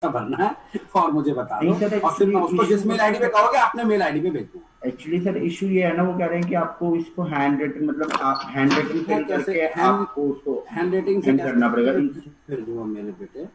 भरना है और मुझे बता दो, नहीं सर, और फिर मैं उसको इशू जिस मेल आईडी पे कहोगे अपने मेल आईडी पे भेज दूंगा। एक्चुअली सर इशू ये है ना, वो कह रहे हैं कि आपको इसको हैंड रिटन, मतलब आप हैंड रिटन मैं फिल कैसे करके आपको उसको हैंड रेटिंग से सेंड कैसे करना पड़ेगा। भेज दूंगा मेरे बेटे?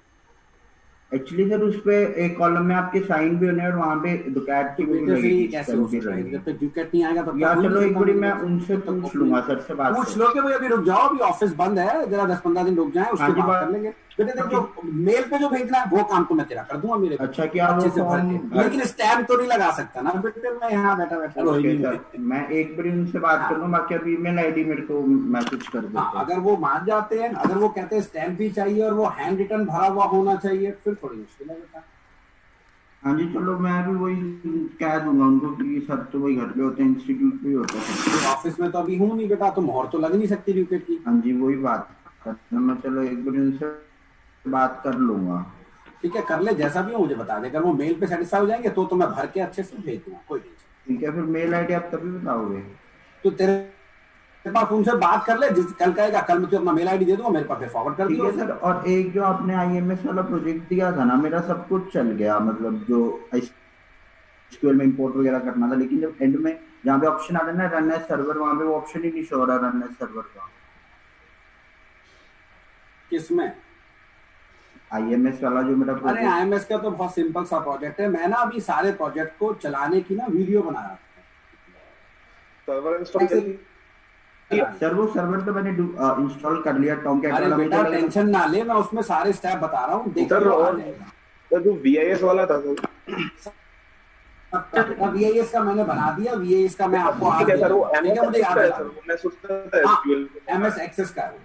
एक्चुअली सर उस पे एक कॉलम में आपके साइन भी होने हैं और वहां पे डुकैट तो की वो भी बेटे फिर ये लगेगी, कैसे हो स्टैम्प भी सकता है? जब लगेगी। तक ड्यूकेट नहीं आएगा तब तक या हो ही नहीं चलो एक सकता बारी मेरे मैं बेटे, उनसे जब तक पूछ ओपनिंग। लूंगा, सर से बात पूछ लो करके। कि भाई अभी रुक जाओ, अभी ऑफिस बंद है, जरा 10-15 दिन रुक जाए, हाँ उसके जी, बाद कर लेंगे। बेटे देख, बाकी जो मेल पे जो भेजना है वो काम तो मैं तेरा कर दूंगा मेरे बेटे, अच्छा, क्या वो अच्छे से भर फॉर्म के, भर। लेकिन स्टैम्प तो नहीं लगा सकता ना बेटे मैं यहाँ बैठा बैठा ओके रोहिणी में। सर, मैं एक बारी उनसे बात कर हाँ लूँ, बाकी अभी ईमेल आईडी मेरे को मैसेज कर हाँ, देते हैं। अगर वो मान जाते हैं, अगर वो कहते हैं स्टैम्प भी चाहिए और वो हैंड रिटन भरा हुआ होना चाहिए, फिर थोड़ी मुश्किल है बेटा। हाँ जी, चलो मैं भी वही कह दूंगा उनको कि सर तो वही घर पे होते हैं, इंस्टीट्यूट पे ही होता है सब कुछ। ऑफिस में तो अभी हूँ नहीं बेटा, तो मोहर तो लग नहीं सकती विकेट की। हाँ जी, वही बात करना, मैं चलो एक बार उनसे बात कर लूंगा। ठीक है, कर ले, जैसा भी हो मुझे बता दे, अगर वो मेल पे सेटिस्फाई हो जाएंगे तो मैं भर के अच्छे से भेज दूंगा, कोई टेंशन। ठीक है, फिर मेल आईडी आप तभी बताओगे। तो तेरे पास उनसे बात कर ले, जिस कल कहेगा कल मैं तुझे अपना मेल आईडी दे दूंगा, मेरे पास फॉरवर्ड कर ठीक दियो है उसे। सर, और एक जो आपने आईएमएस वाला प्रोजेक्ट दिया था ना, मेरा सब कुछ चल गया, मतलब जो एसक्यूएल में इंपोर्ट वगैरह करना था, लेकिन जब एंड में जहाँ पे ऑप्शन आता है ना रन एज सर्वर, वहां पे वो ऑप्शन ही नहीं शो हो रहा रन एज सर्वर का। किसमें? आईएमएस वाला जो मेरा अरे प्रोजेक्ट। आईएमएस का तो बहुत सिंपल सा प्रोजेक्ट है, मैं ना अभी सारे प्रोजेक्ट को चलाने की ना वीडियो बना रहा सर्वर इंस्टॉल कर हूँ। लिया? सर वो सर्वर तो मैंने इंस्टॉल कर लिया, टॉमकैट अरे वाला, मुझे बेटा लग रहा। टेंशन ना ले, मैं उसमें सारे स्टेप बता रहा हूँ, देख सर लियो आ और जाएगा। सर जो वीआईएस वाला था सर, सबका बेटा वीआईएस का मैंने बना दिया, वीआईएस का मैं आपको आज ठीक है दे सर, वो दूंगा, ठीक है, एमएस मुझे एक्सेस याद का है दिला सर, दो। वो मैं सोचता था हाँ, एसक्यूएल एमएस एक्सेस का है वो।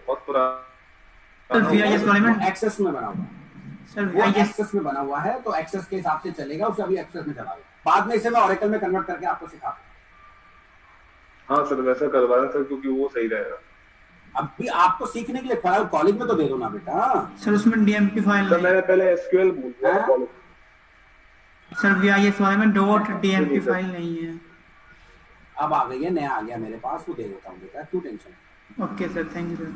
बहुत पुराना सर वीआईएस वाले वो में एक्सेस में बना हुआ है, सर वो वीआईएस एक्सेस में बना हुआ है, तो एक्सेस के हिसाब से चलेगा, उसे अभी एक्सेस में चला दो, बाद में इसे मैं ऑरेकल में कन्वर्ट करके आपको सिखा दूंगा। हाँ सर वैसा करवा दें सर, क्योंकि वो सही रहेगा। अभी आपको सीखने के लिए खड़ा कॉलेज में तो दे दो ना बेटा। सर उसमें डीएमपी फाइल सर नहीं। मैंने पहले एसक्यूएल भूल गया था कॉलेज। सर वीआईएस वाले में डॉट डीएमपी नहीं सर, फाइल नहीं है। अब आ गई है, नया आ गया मेरे पास, वो दे देता हूँ बेटा, क्यों tension. Okay sir, thank you sir.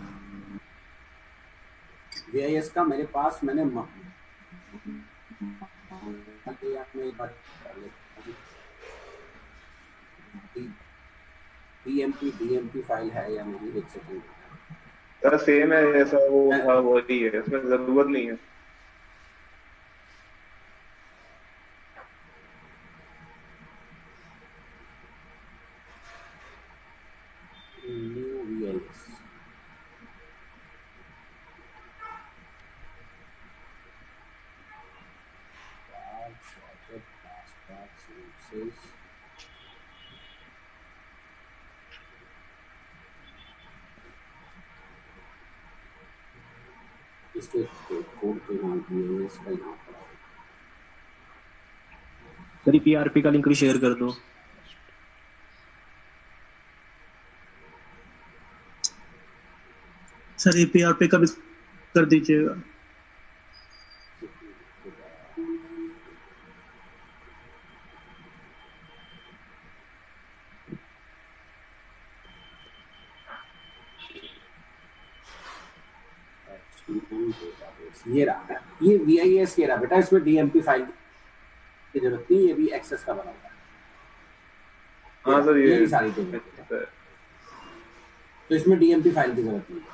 वीआईएस का मेरे पास मैंने डीएमपी फाइल है या नहीं, एक सेकंड। सर सेम है ऐसा, वो था वही है, इसमें जरूरत नहीं है। न्यू वीआईएस, इसके कोड के यहाँ वीआईएस का यहाँ पर सर पीआरपी का लिंक भी शेयर कर दो। सर ये पीआरपी का भी कर दीजिएगा। ये रहा, ये वीआईएस ये रहा बेटा, इसमें डीएमपी फाइल की जरूरत नहीं, ये भी एक्सेस का बना हुआ है। हाँ सर ये भी सारी तो इसमें डीएमपी फाइल की जरूरत नहीं है।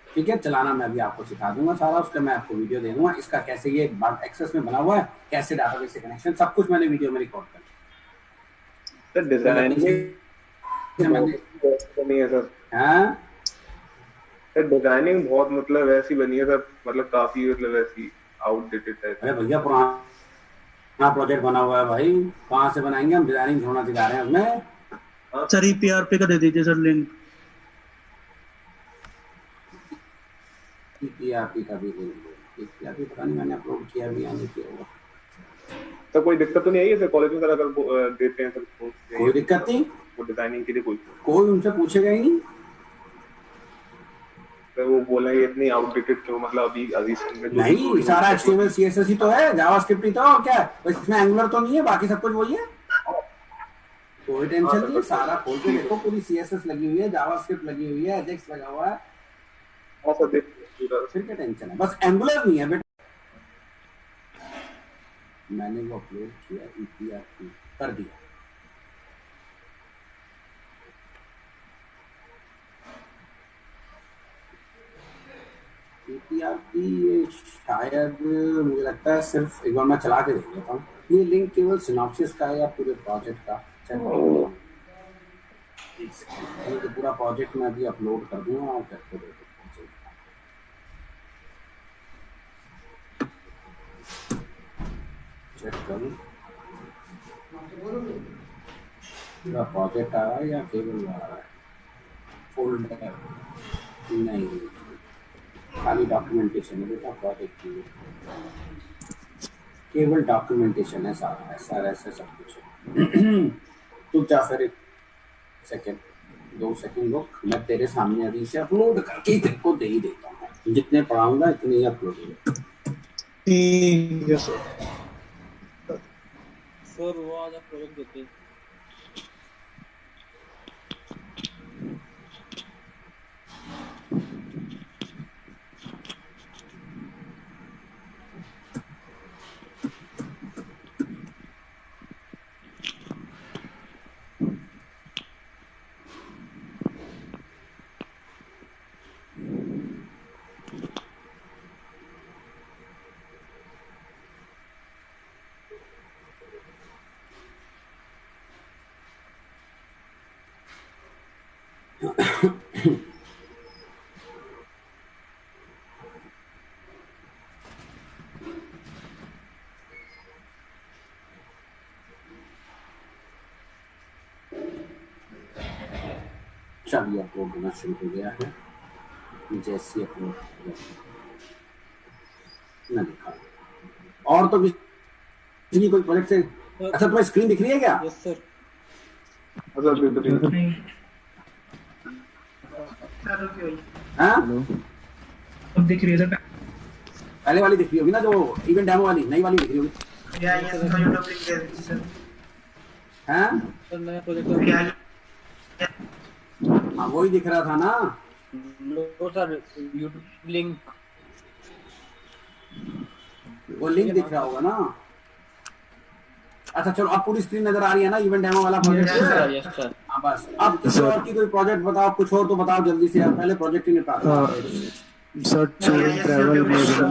ठीक है, चलाना मैं अभी आपको सिखा दूंगा सारा, उसका मैं आपको वीडियो दे दूंगा, इसका कैसे ये एक्सेस में बना हुआ है, कैसे डाटाबेस से कनेक्शन, सब कुछ मैंने वीडियो में रिकॉर्ड कर सर डिजाइनिंग नहीं है सर। हाँ सर डिजाइनिंग बहुत मतलब वैसी बनी है सर, मतलब काफी मतलब वैसी आउटडेटेड है। अरे भैया पुराना प्रोजेक्ट बना हुआ है भाई, कहाँ से बनाएंगे हम, डिजाइनिंग थोड़ा सिखा रहे हैं उसमें। सर ये पीआरपी का दे दीजिए सर लिंक। पीआरपी का भी लिंक, पीआरपी पता नहीं मैंने अपलोड किया भी या नहीं किया होगा। सर कोई दिक्कत तो नहीं आई है सर, कॉलेज में सर अगर देते हैं सर कोई दिक्कत नहीं, वो डिजाइनिंग के लिए कोई उनसे पूछेगा ही नहीं। सर वो बोलेंगे इतनी आउटडेटेड क्यों, मतलब अभी नहीं, सारा HTML CSS ही तो है, जावास्क्रिप्ट ही तो, और क्या है इसमें, एंगुलर तो नहीं है, बाकी सब कुछ वही है, कोई टेंशन नहीं है, सारा खोल के देखो, पूरी CSS लगी हुई है, जावास्क्रिप्ट लगी हुई है, एजेक्स लगा हुआ है। हाँ सर पूरा। फिर क्या टेंशन है, बस एंगुलर नहीं है बेटा। मैंने वो अपलोड किया, ईपीआरपी कर दिया। ईपीआरपी ये शायद मुझे लगता है सिर्फ एक बार मैं चला के देख लेता हूँ। ये लिंक केवल सिनॉप्सिस का है या पूरे प्रोजेक्ट का? ये तो पूरा प्रोजेक्ट मैं अभी अपलोड कर दूंगा और करके दे दूंगा। चेक करूँ पूरा प्रोजेक्ट आ रहा है या केवल आ रहा है फोल्डर? नहीं, खाली डॉक्यूमेंटेशन है बेटा प्रोजेक्ट की, केवल डॉक्यूमेंटेशन है सारा, ऐसा सब कुछ है। तू जा फिर 2 सेकंड रुक, मैं तेरे सामने अभी से अपलोड करके तेरे को दे ही देता हूँ। जितने पढ़ाऊंगा इतने ही अपलोड होंगे। ठीक है सर। सर वो आज आप प्रोजेक्ट देते हैं। चलिए अपलोड होना शुरू हो गया है। जैसे अपलोड ना दिखा और तो किसी की कोई प्रोजेक्ट से। अच्छा तुम्हें स्क्रीन दिख रही है क्या? Yes sir. नहीं हाँ अब दिख रही है सर। पहले वाली दिख रही होगी ना, जो इवेंट डेमो वाली, नई वाली दिख रही होगी। या ये इसका यूट्यूब लिंक दे दीजिए सर। हाँ सर नया प्रोजेक्ट हाँ वही दिख रहा था ना। लो सर यूट्यूब लिंक, वो लिंक दिख रहा होगा ना। अच्छा चलो अब पूरी स्क्रीन नजर आ रही है ना इवेंट डेमो वाला प्रोजेक्ट? Yes sir. हाँ बस अब किसी और की कोई प्रोजेक्ट बताओ, कुछ और तो बताओ जल्दी से यार, पहले प्रोजेक्ट ही निपटा दो। Sir tour and travel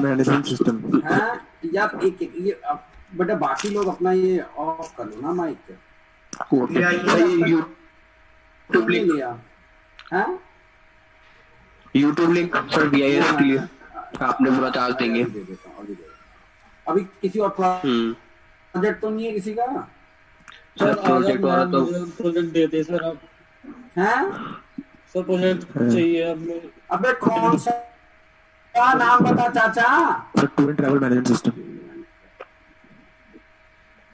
management system. हाँ यार एक ये बेटा बाकी लोग अपना ये ऑफ कर लो ना माइक। यूट्यूब लिंक लिया हाँ यूट्यूब लिंक सर वीआईएस के लिए आपने पूरा चार्ज देंगे। अभी किसी और प्रोजेक्ट तो नहीं है किसी का? सर प्रोजेक्ट वाला तो प्रोजेक्ट देते सर आप। हैं सर प्रोजेक्ट चाहिए अब। अबे कौन सा नाम बता चाचा? Sir tour and travel management system.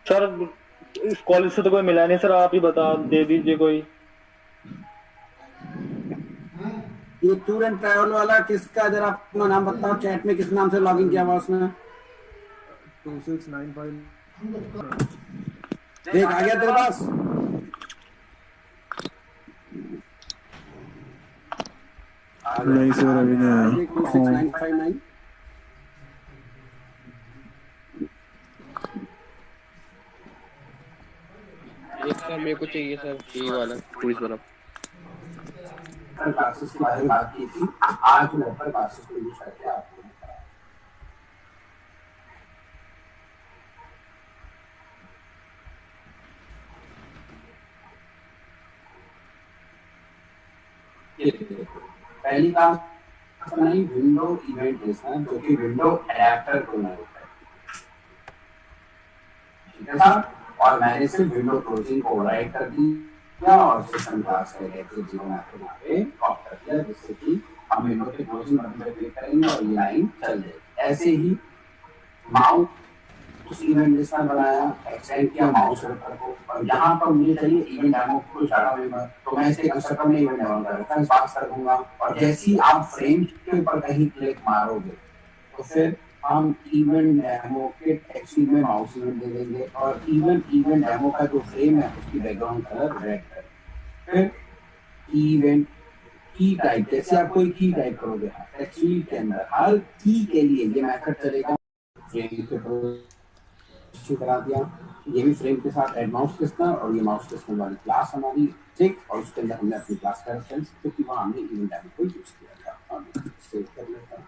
Sir इस कॉलेज से तो कोई मिला नहीं सर, आप ही बता दे दीजिए कोई। ये टूर एंड ट्रैवल वाला किसका, जरा अपना नाम बताओ चैट में, किस नाम से लॉगिन किया हुआ उसने? 2695 देख आ गया तेरे पास? नहीं सर अभी नहीं। 26959 एक सर मेरे को चाहिए सर ये वाला क्विज वाला। क्लासेस के बारे में बात की थी, आज मैं ऊपर क्लासेस को यूज करके आपको पहली क्लास बनाई विंडो इवेंट लिस्टनर, जो कि विंडो एडेप्टर को नहीं होता है, ठीक है साहब। और मैंने सिर्फ विंडो क्लोजिंग को राइट कर दिया और सिस्टम क्लास के एग्जिट जीरो मैथड पे कॉपी कर दिया, जिससे कि हम विंडो के क्लोजिंग बटन पे क्लिक करेंगे और ये लाइन चल जाएगी। ऐसे ही माउस उस इवेंट लिस्टनर बनाया, एक्सटेंड किया माउस सर्वर को, और यहाँ पर मुझे चाहिए इवेंट डेमो को डाटा मेंबर, तो मैं इसके कंस्ट्रक्टर में इवेंट डेमो का रेफरेंस पास कर दूंगा। और जैसे ही आप फ्रेम के ऊपर कहीं क्लिक मारोगे तो फिर हम इवेंट डेमो के टेक्स्ट में माउस इवेंट दे देंगे और इवेंट डेमो का जो फ्रेम है उसकी बैकग्राउंड कलर रेड कर, फिर इवेंट की टाइप, जैसे आप कोई की टाइप करोगे टेक्स्ट फील्ड के अंदर, हर की के लिए ये मेथड चलेगा। फ्रेम के इशू करा दिया, ये भी फ्रेम के साथ एड माउस किस्टनर, और ये माउस किस्टनर वाली क्लास हमारी ठीक, और उसके अंदर हमने अपनी क्लास का रेफरेंस, क्योंकि वहाँ हमने इवेंट टाइप को यूज किया था। अब सेव कर लेता हूँ।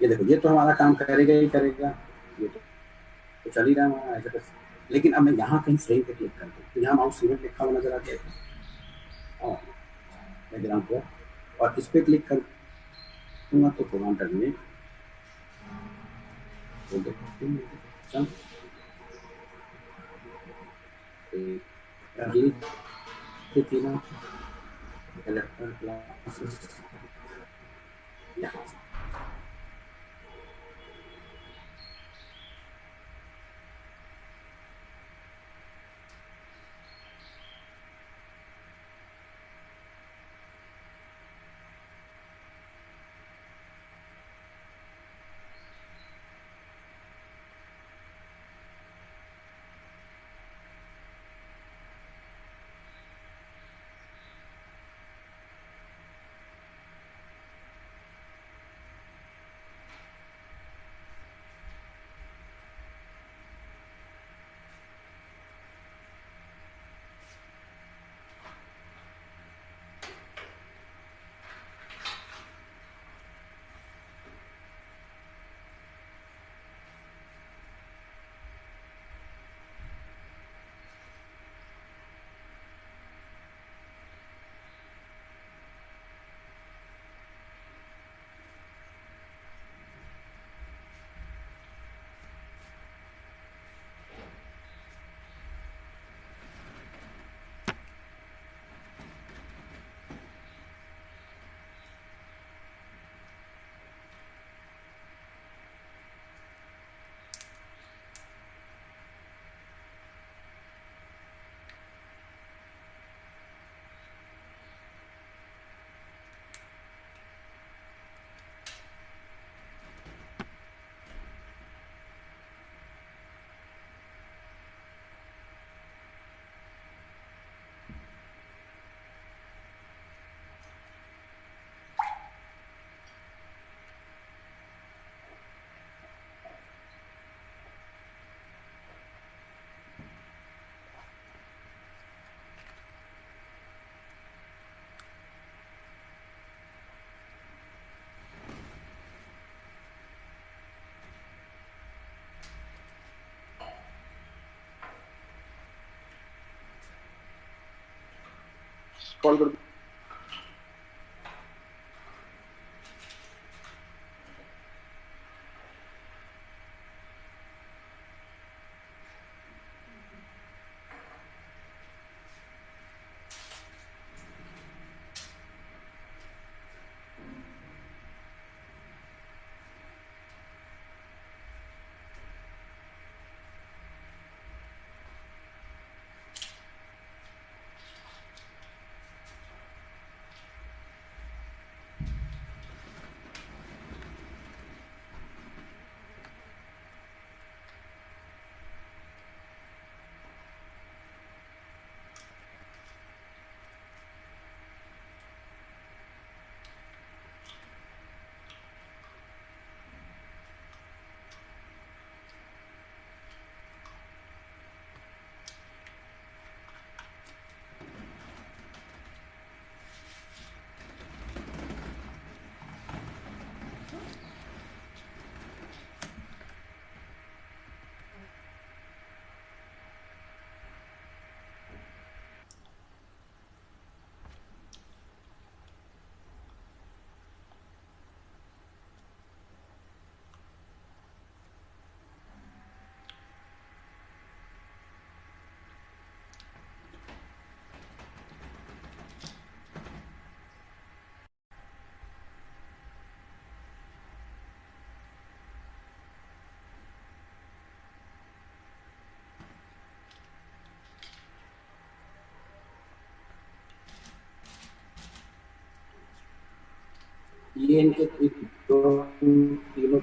ये देखो, ये तो हमारा काम करेगा ही करेगा, ये तो चल ही रहा है हमारा ऐसे बस। लेकिन अब मैं यहाँ कहीं फ्रेम पे क्लिक कर दूँ तो यहाँ माउस इवेंट लिखा हुआ नजर आ जाएगा, और बैकग्राउंड पर, और इस पे क्लिक कर दूंगा तो प्रोग्राम टर्मिनेट हो गया। अर्ली थी ना कलेक्टर क्लासेस यहाँ से। कॉल कर ये इनके तीनों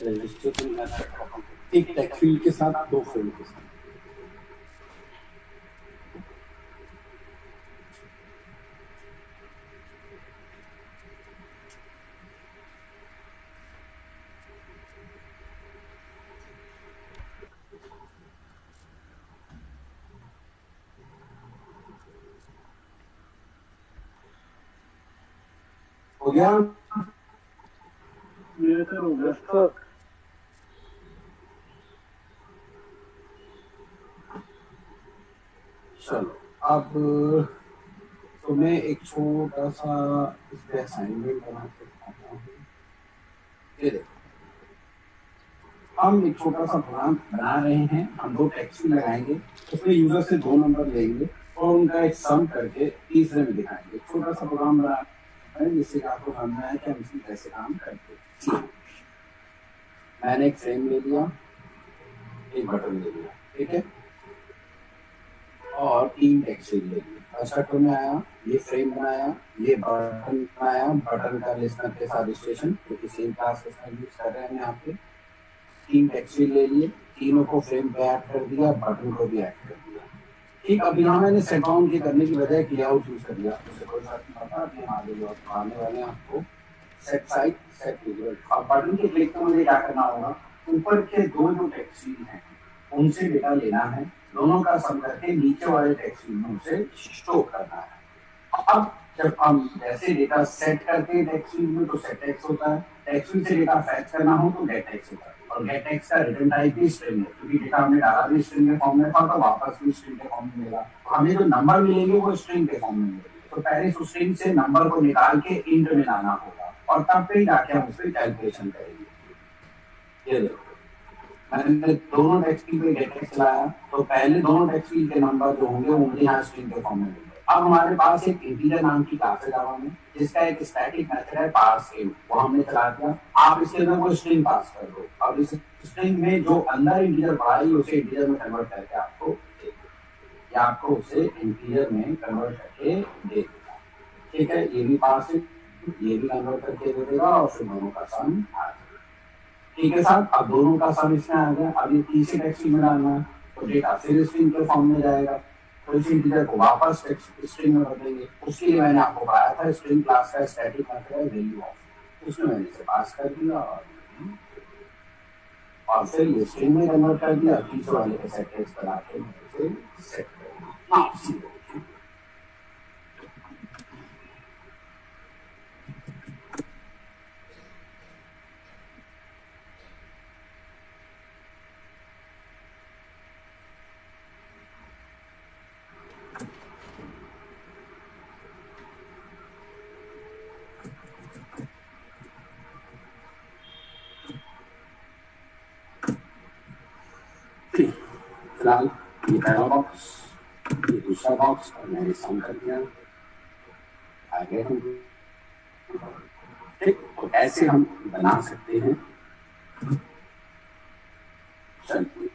रजिस्ट्रेशन एक टेक्स्ट फील्ड के साथ, दो फील्ड के साथ। हो गया? ये सर हो गया सर। चलो अब तुम्हें एक छोटा सा इस पे असाइनमेंट बना के दिखाता हूँ। ये देखो, हम एक छोटा सा प्रोग्राम बना रहे हैं। हम दो टेक्स्ट लगाएंगे, उसमें यूजर से 2 नंबर लेंगे और उनका एक सम करके तीसरे में दिखाएंगे। छोटा सा प्रोग्राम बना रहे हैं जिससे आपको समझना है कि हम इसमें कैसे काम करते हैं। मैंने एक फ्रेम ले लिया, एक बटन ले लिया, ठीक है, और 3 टेक्स्ट ले लिए। फर्स्ट में आया, ये फ्रेम बनाया, ये बटन बनाया, बटन का लिस्टनर के साथ रजिस्ट्रेशन, क्योंकि सेम क्लास यूज कर रहे हैं यहाँ पे। 3 टेक्स्ट ले लिए, तीनों को फ्रेम पे ऐड कर दिया, बटन को भी ऐड कर दिया। ठीक, अब यहाँ मैंने सेट डाउन के करने की बजाय लेआउट यूज कर दिया। उससे कोई फर्क नहीं पड़ता। अभी आने वाले हैं आपको सेट साइड, सेट टेबल। अब बटन के क्लिक पर मुझे क्या करना होगा, ऊपर के दो जो टेक्स्ट हैं उनसे डेटा लेना है, दोनों का सम करके नीचे वाले टेक्स्ट में उसे स्टोर करना है। अब जब हम जैसे डेटा सेट करते हैं टेक्स्ट में तो सेट टेक्स्ट होता है, टेक्स्ट से डेटा फैच करना हो तो गेट टेक्स्ट होता है। और गेट टेक्स्ट का रिटर्न टाइप भी स्ट्रिंग है, क्योंकि डेटा हमने डाला भी स्ट्रिंग के फॉर्म में था तो वापस भी स्ट्रिंग के फॉर्म में मिलेगा। हमें जो नंबर मिलेंगे वो स्ट्रिंग के फॉर्म में मिलेंगे, तो पहले उस स्ट्रिंग से नंबर को निकाल के इंट में लाना होगा और तब पे जाके हम उस पर कैलकुलेशन करेंगे। ये देखो, मैंने दोनों टेक्स्ट फील्ड पे गेट टेक्स्ट लाया तो पहले दोनों टेक्स्ट फील्ड के नंबर जो होंगे वो मुझे यहाँ स्ट्रिंग के फॉर्म में मिलेंगे। अब हमारे पास एक इंटीजर नाम की क्लास है जावा में, जिसका एक स्टैटिक मेथड है पार्सिंग, वो हमने चला दिया। आप इसके अंदर कोई स्ट्रिंग पास कर दो, अब इस स्ट्रिंग में जो अंदर इंटीजर पड़ा है उसे इंटीजर में कन्वर्ट करके आपको दे देगा, या आपको उसे इंटीजर में कन्वर्ट करके दे देगा। ठीक है, ये भी पार्सिंग, ये भी कन्वर्ट करके दे देगा और फिर दोनों का सम आ जाएगा। ठीक है साहब, अब दोनों का सम इसमें आ गया। अब ये तीसरे टेक्स्ट में डालना है तो डेटा फिर स्ट्रिंग के फॉर्म में जाएगा, तो इस इंटीजर को वापस टेक्स्ट स्ट्रिंग में बदलेंगे। उसके लिए मैंने आपको बताया था स्ट्रिंग क्लास का स्टैटिक मेथड है वैल्यू ऑफ, उसमें मैंने इसे पास कर दिया और फिर ये स्ट्रिंग में कन्वर्ट कर दिया। तीसरे वाले के सेट टेक्स्ट बना के इसे सेट कर दिया। फिलहाल ये पहला बॉक्स, ये दूसरा बॉक्स और मैंने सम कर दिया, आगे हम ठीक। तो ऐसे हम बना सकते हैं। चलिए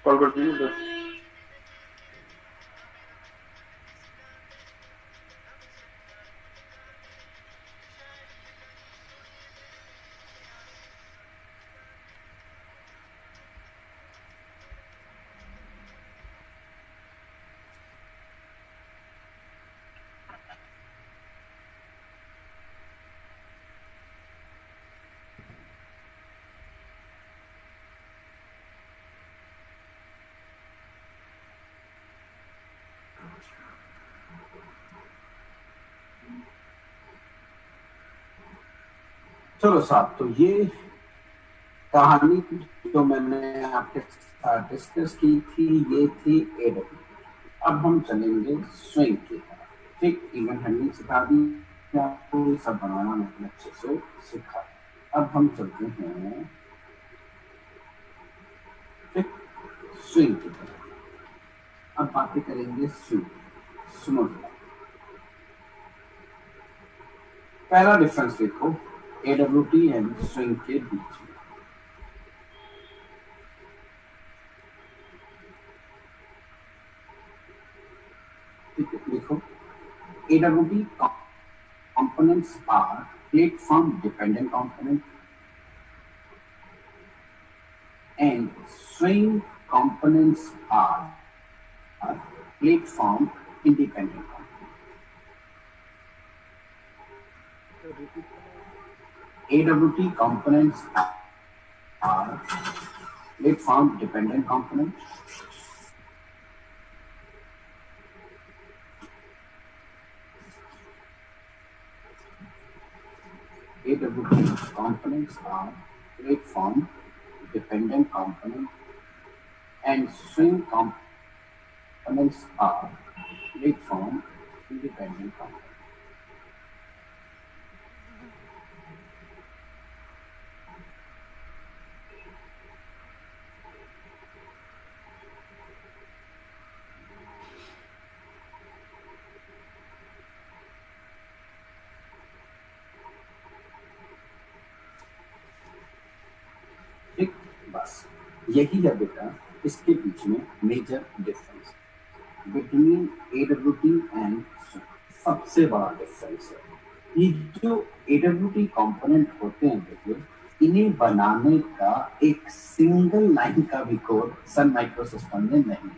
कॉल कर दीजिए बस। चलो साहब, तो ये कहानी जो मैंने आपके साथ डिस्कस की थी ये थी एडब्ल्यू। अब हम चलेंगे स्विंग की तरफ। ठीक, इवेंट हैंडलिंग सिखा दी आपको, ये सब बनाना मैंने अच्छे से सिखा। अब हम चलते हैं ठीक स्विंग की तरफ। अब बातें करेंगे स्विंग। सुनो, पहला डिफरेंस देखो एडब्ल्यूटी एंड स्विंग के बीच में। ठीक है, देखो AWT components are platform dependent component and swing components are platform independent component. AWT components are platform dependent component AWT components are platform dependent component and swing components are platform independent component. ठीक, बस यही है बेटा इसके बीच में major difference between AWT and सबसे बड़ा डिफरेंस है ये जो AWT कंपोनेंट होते हैं देखिए, इन्हें बनाने का एक सिंगल लाइन का भी कोड सन माइक्रोसिस्टम में नहीं है।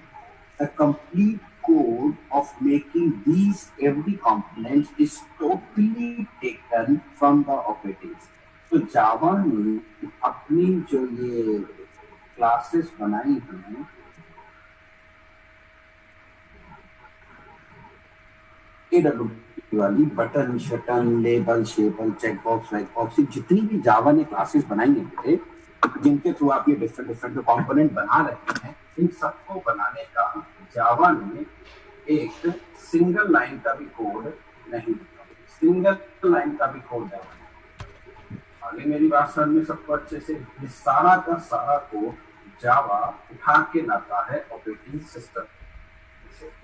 The complete code of making these every component is totally taken from the operating system. तो जावा ने अपनी जो ये क्लासेस बनाई हैं AWT वाली, बटन शटन लेबल शेबल चेकबॉक्स लाइक बॉक्स, जितनी भी जावा ने क्लासेस बनाई हैं जिनके थ्रू आप ये डिफरेंट डिफरेंट कंपोनेंट बना रहे हैं, इन सबको बनाने का जावा ने एक सिंगल लाइन का भी कोड नहीं दिया। सिंगल लाइन का भी कोड जावा ने, आगे मेरी बात समझ में सबको अच्छे से, ये सारा का सारा कोड जावा उठा के लाता है ऑपरेटिंग सिस्टम।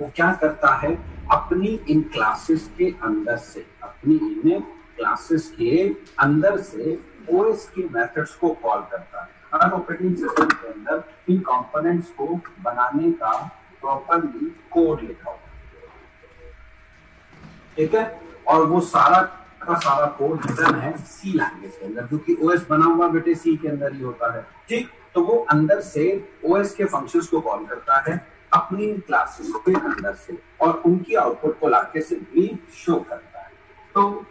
वो क्या करता है, अपनी इन क्लासेस के अंदर से, अपनी इन क्लासेस के अंदर से ओएस के मेथड्स को कॉल करता है। हर ऑपरेटिंग सिस्टम के अंदर इन कंपोनेंट्स को बनाने का प्रॉपरली कोड लिखा हुआ है, ठीक है। और वो सारा का सारा कोड रिटन है सी लैंग्वेज के अंदर, क्योंकि ओएस बना हुआ बेटे सी के अंदर ही होता है, ठीक। तो वो अंदर से ओएस के फंक्शंस को कॉल करता है अपनी क्लासेस के अंदर से, और उनकी आउटपुट को लाके सिंपली शो करता है। तो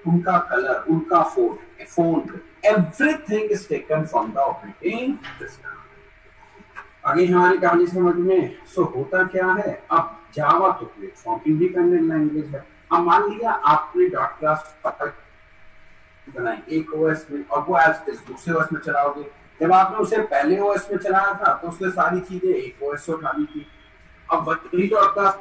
उनका कलर, उनका phone, everything is taken from the operating system. आगे हमारी कहानी समझ में सो होता क्या है, अब जावा तो प्लेटफॉर्म इंडिपेंडेंट लैंग्वेज है। अब मान लिया आपने डॉट क्लास बनाई एक ओएस में, और वो एज दूसरे ओएस में चलाओगे। जब आपने उसे पहले ओएस में चलाया था तो उसने सारी चीजें एक ओएस से उठानी थी। अब वही डॉट क्लास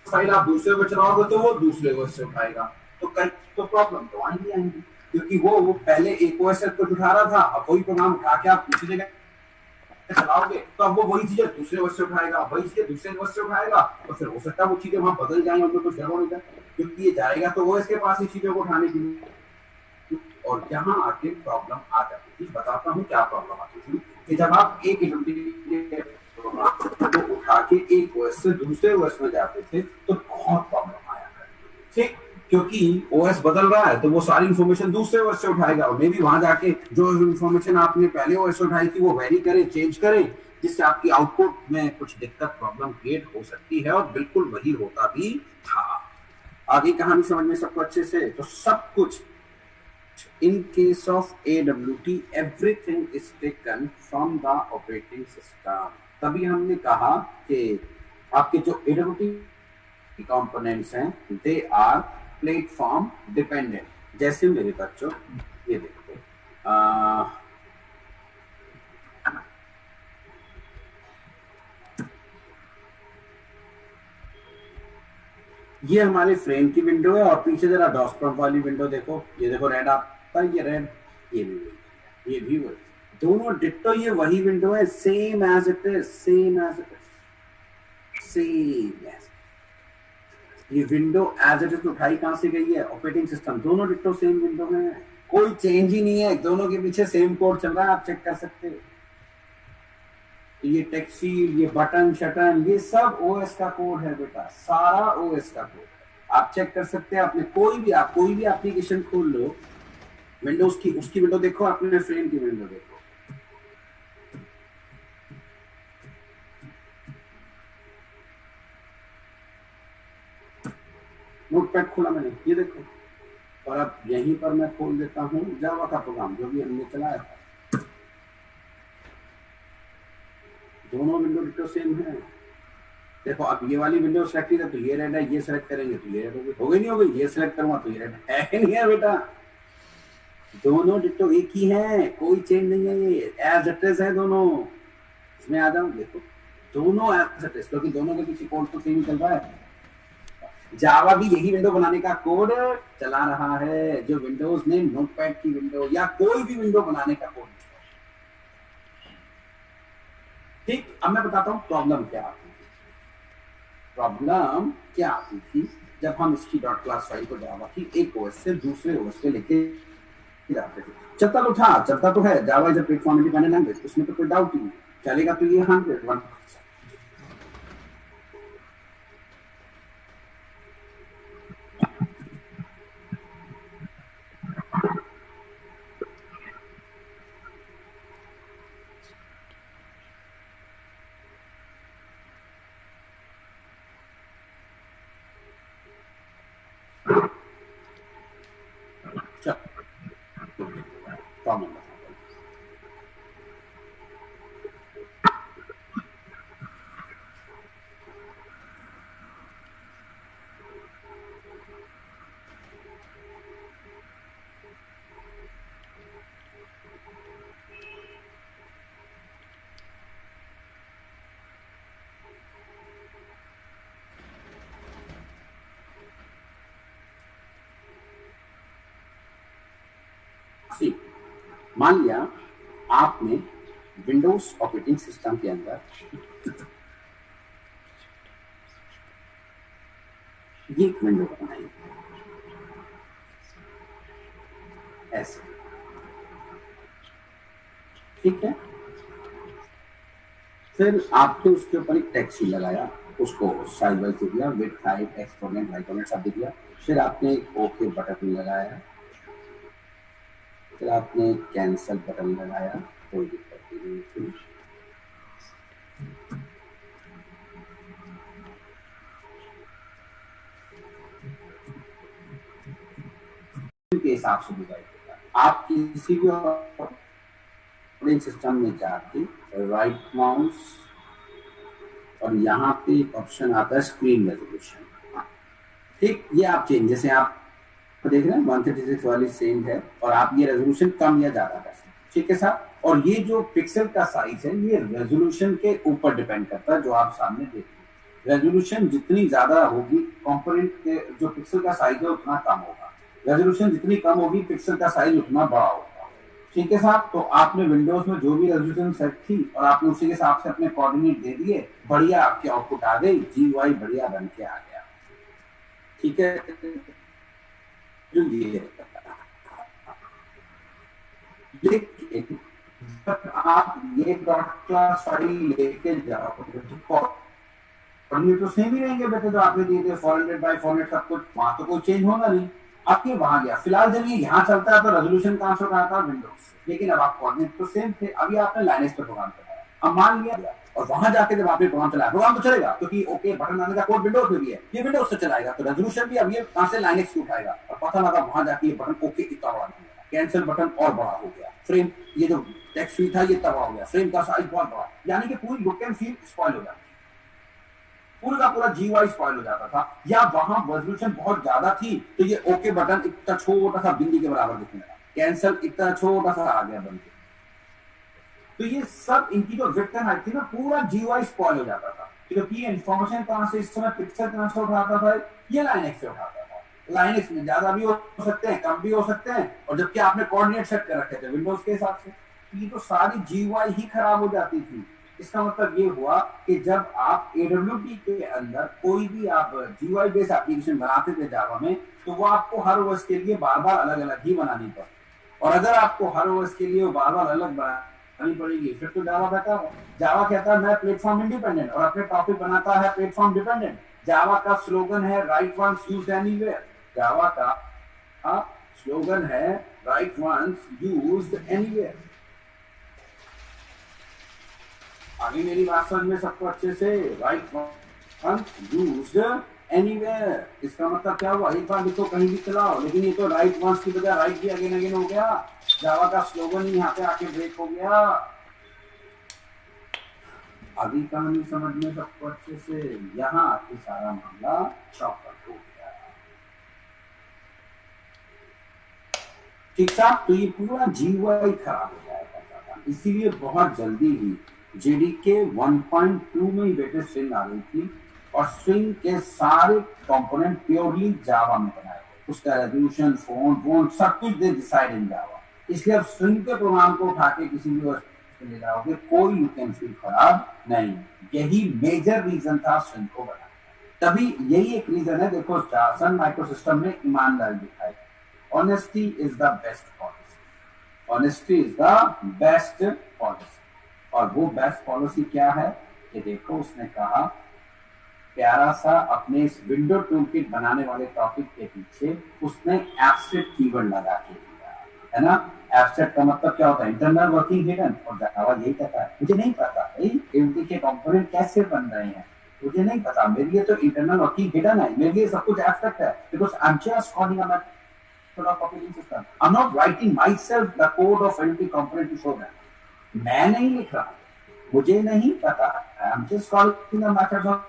फाइल आप दूसरे में चलाओगे तो वो दूसरे ओएस से उठाएगा, तो कई तो प्रॉब्लम तो आएंगी, क्योंकि वो पहले एक ओएस को उठा रहा था, अब वही प्रोग्राम उठा के आप दूसरी जगह चलाओगे तो अब वो वही चीजें दूसरे ओएस से उठाएगा, वही चीजें दूसरे ओएस से उठाएगा, तो फिर हो सकता है वो चीजें वहां बदल जाएं, उनमें कुछ गड़बड़ हो जाए, क्योंकि ये जाएगा तो ओएस के पास ही चीजों को उठाने के लिए, और यहाँ आके प्रॉब्लम आ जाती थी। बताता हूँ क्या प्रॉब्लम आती थी। कि जब आप एक तो उठा के एक ओएस से दूसरे ओएस में जाते थे तो बहुत प्रॉब्लम आया, ठीक, क्योंकि ओएस बदल रहा है तो वो सारी इंफॉर्मेशन दूसरे ओएस से उठाएगा और मे भी वहां जाके जो इंफॉर्मेशन आपने पहले ओएस से उठाई थी वो वेरी करे, चेंज करे, जिससे आपकी आउटपुट में कुछ दिक्कत, प्रॉब्लम क्रिएट हो सकती है और बिल्कुल वही होता भी था। आगे कहानी समझ में सबको अच्छे से? तो सब कुछ in case of AWT everything is taken from the operating system। तभी हमने कहा कि आपके जो AWT components हैं they are platform dependent। जैसे मेरे बच्चों ये देखो, ये हमारे फ्रेम की विंडो है और पीछे जरा डॉस्कटॉप वाली विंडो देखो, ये देखो रेड आपका, ये रेड, ये भी वही, ये भी वही, दोनों डिट्टो, ये वही विंडो है, same as it is, same as it is, same as, ये विंडो एज इट इज उठाई कहां से गई है? ऑपरेटिंग सिस्टम, दोनों डिट्टो सेम विंडो में है, कोई चेंज ही नहीं है, दोनों के पीछे सेम कोड चल रहा है, आप चेक कर सकते हो। ये टेक्सचर, ये बटन शटन, ये सब ओएस का कोड है बेटा, सारा ओएस का कोड है, आप चेक कर सकते हैं। आपने कोई भी एप्लीकेशन खोल लो, विंडोज की, उसकी विंडो देखो, आपने फ्रेम की विंडो देखो, नोटपैड खोला मैंने, ये देखो, और अब यहीं पर मैं खोल देता हूँ जावा का प्रोग्राम जो भी हमने चलाया था, दोनों विंडो डिटो सेम है। देखो अब ये वाली विंडो सेलेक्ट की तो ये रेड है, ये सेलेक्ट करेंगे तो ये रेड हो गई, नहीं हो गई, ये सेलेक्ट करूंगा तो ये रेड है नहीं है बेटा, दोनों डिटो एक ही है, कोई चेंज नहीं है, ये एज इट इज है दोनों। इसमें आ जाओ, देखो दोनों एज इट इज, क्योंकि दोनों के पीछे कोड तो सेम चल रहा है। जावा भी यही विंडो बनाने का कोड चला रहा है जो विंडोज ने नोटपैड की विंडो या कोई भी विंडो बनाने का कोड। ठीक, अब मैं बताता हूं प्रॉब्लम क्या आती थी। प्रॉब्लम क्या आती थी जब हम इसकी डॉट क्लास फाइल को जावा की एक ओएस से दूसरे ओएस पे लेके जाते थे। चलता तो है, Java is a platform independent language, उसमें तो कोई डाउट नहीं, चलेगा तो ये 100%। प्रॉब्लम मान लिया आपने विंडोज ऑपरेटिंग सिस्टम के अंदर ये एक विंडो बनाई ऐसे, ठीक है, फिर आपने उसके ऊपर एक टेक्स्ट लगाया, उसको साइज वाइज दिया, विड्थ हाइट एक्सपोनेंट हाइपोनेंट सब दिया, फिर आपने एक ओके बटन लगाया, फिर आपने कैंसल बटन लगाया, कोई दिक्कत नहीं थी। के हिसाब से डिवाइड होगा। आप किसी भी ऑपरेटिंग सिस्टम में जाके राइट माउस और यहाँ पे एक ऑप्शन आता है स्क्रीन रेजोल्यूशन, ठीक, ये आप चेंज, जैसे आप देख रहे हैं 136 वाली सेम है और आप ये रेजोल्यूशन कम या ज्यादा कर सकते हैं, ठीक है साहब। और ये जो पिक्सल का साइज है ये रेजोल्यूशन के ऊपर डिपेंड करता है, जो आप सामने देख रहे हैं। रेजोल्यूशन जितनी ज्यादा होगी कंपोनेंट के जो पिक्सल का साइज है उतना कम होगा, रेजोल्यूशन जितनी कम होगी पिक्सल का साइज उतना बड़ा होगा, ठीक है साहब। तो आपने विंडोज में जो भी रेजोल्यूशन सेट थी और आपने उसी के हिसाब से अपने कोऑर्डिनेट दे दिए, बढ़िया आपकी आउटपुट आ गई, GUI बढ़िया बन के आ गया, ठीक है। लेकिन आप ये डॉट क्लास फाइल लेके जाओ कोऑर्डिनेट तो सेम ही रहेंगे बेटे, जो आपने दिए थे 400 बाय 400 सब कुछ, वहां तो कोई चेंज होगा नहीं। अब ये वहां गया, फिलहाल जब ये यहाँ चलता है तो रेजोल्यूशन कहां से उठाता है, विंडोज से, लेकिन अब आप कोऑर्डिनेट तो सेम थे। अभी आपने लाइनेक्स पे प्रोग्राम चलाया, अब मान लिया और वहां जाके जब आपने प्रोग्राम चलाया, प्रोग्राम तो चलेगा क्योंकि ओके बटन आने का कोड विंडोज पे भी है, ये विंडोज से चलाएगा, तो रेजोल्यूशन भी अब ये कहां से लाइनेक्स से उठाएगा। और पता लगा वहां जाके ये बटन ओके इतना बड़ा नहीं है, कैंसिल बटन और बड़ा हो गया, फ्रेम ये जो टेक्स्ट फील्ड था ये इतना बड़ा हो गया, फ्रेम का साइज बहुत बड़ा, यानी कि पूरी लुक एंड फील स्पॉइल हो जाती, पूरा का पूरा जीयूआई स्पॉइल हो जाता था। या वहां रेजोल्यूशन बहुत ज्यादा थी तो ये ओके बटन इतना छोटा सा बिंदी के बराबर दिखने लगा, कैंसिल इतना छोटा सा आ गया बन के। तो ये सब इनकी जो विड्थ एंड हाइट थी ना, पूरा जीयूआई स्पॉइल हो जाता था, क्योंकि ये इन्फॉर्मेशन कहां से, इस समय पिक्चर कहां से उठाता था, ये लाइनेक्स से उठाता था। लाइनेक्स में ज्यादा भी हो सकते हैं, कम भी हो सकते हैं, और जबकि आपने कोऑर्डिनेट सेट कर रखे थे विंडोज के हिसाब से, ये तो सारी जीयूआई ही खराब हो जाती थी। इसका मतलब ये हुआ कि जब आप AWT के अंदर कोई भी आप GUI बेस्ड एप्लीकेशन बनाते थे जावा में, तो वो आपको हर ओएस के लिए बार बार अलग अलग ही बनानी पड़ती, और अगर आपको हर ओएस के लिए बार बार अलग बनानी पड़ेगी फिर तो जावा बेकार है। जावा कहता है मैं प्लेटफॉर्म इंडिपेंडेंट, और अपने टॉपिक बनाता है प्लेटफॉर्म डिपेंडेंट। जावा का स्लोगन है राइट वंस यूज्ड एनीवेयर, जावा का स्लोगन है राइट वंस यूज्ड एनीवेयर। आगे मेरी बात समझ में सबको अच्छे से, राइट वंस यूज्ड एनीवेयर, इसका मतलब क्या हुआ, एक बार लिखो कहीं भी चलाओ, लेकिन ये तो राइट वंस की बजाय राइट भी अगेन अगेन हो गया, जावा का स्लोगन ही यहाँ पे आके ब्रेक हो गया। अभी कहानी समझ में सबको अच्छे से, यहाँ आके सारा मामला चौपट हो गया। ठीक साहब, तो ये पूरा जीयूआई खराब हो जाएगा, इसीलिए बहुत जल्दी ही JDK 1.2 में ही बेटे स्ट्रिंग आ गई थी, और स्ट्रिंग के सारे कंपोनेंट प्योरली जावा में बनाए थे, उसका रेजोल्यूशन फॉन्ट सब कुछ दे डिसाइड इन जावा। इसलिए अब स्ट्रिंग के प्रोग्राम को उठा के किसी भी ले जाओगे कोई लुक एंड फील खराब नहीं। यही मेजर रीजन था स्ट्रिंग को बनाने, तभी यही एक रीजन है। देखो सन माइक्रोसिस्टम ने ईमानदारी दिखाई, honesty is the best policy, honesty is the best policy. और वो बेस्ट पॉलिसी क्या है कि देखो उसने कहा प्यारा सा अपने इस विंडो टूलकिट बनाने वाले टॉपिक के पीछे उसने एब्स्ट्रैक्ट कीवर्ड लगा के दिया है ना। एब्स्ट्रैक्ट का मतलब क्या होता है, इंटरनल वर्किंग हिडन, और जावा यही कहता है मुझे नहीं पता AMD के कंपोनेंट कैसे बन रहे हैं, मुझे नहीं पता, मेरे लिए तो इंटरनल वर्किंग हिडन है, मेरे लिए सब कुछ एब्स्ट्रैक्ट है, because I am just calling a method of operating system, I am not writing myself the code of AMD component to show that. मैं नहीं लिख रहा, मुझे नहीं पता, I am just calling the methods of